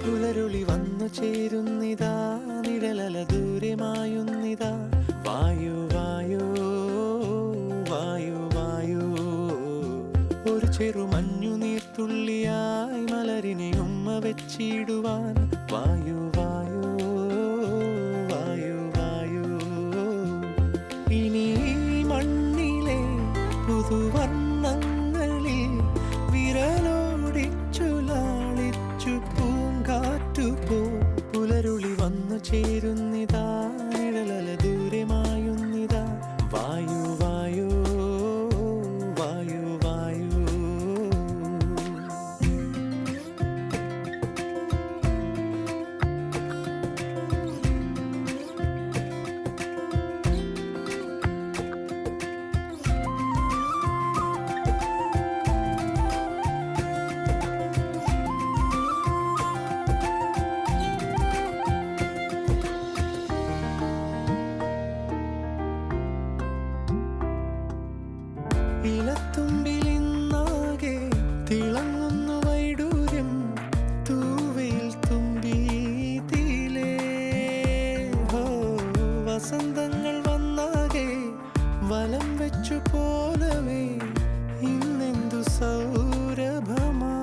പുലരുളി വന്നു ചേരുന്നിതാ, നിഴലല ദൂരെ മായുന്നിതാ. വായു വായു വായു വായു, ഒരു ചെറു മഞ്ഞു നീർത്തുള്ളിയായി മലരിനെ ഉമ്മ വെച്ചിടുവാൻ. വായു വായു വായു വായു, ഇനി മണ്ണിലെ പുതുവർണ്ണങ്ങളിൽ വിരലോടിച്ചു ലാളിച്ചു പൂങ്കാറ്റുപോ. പുലരുളി വന്നു ചേരുന്നിതാ, നിഴലല ദൂരെ മായുന്നിതാ. വായു വായു വായു വായു. ഇലത്തുമ്പിലിന്നാകെ തിളങ്ങുന്നു വൈഡൂര്യം, തൂവയിൽ തുമ്പീതിലേ. ഹോ, വസന്തങ്ങൾ വന്നാകെ വലം വെച്ചു പോലവേ ഇന്നെന്തു സൗരഭമാ.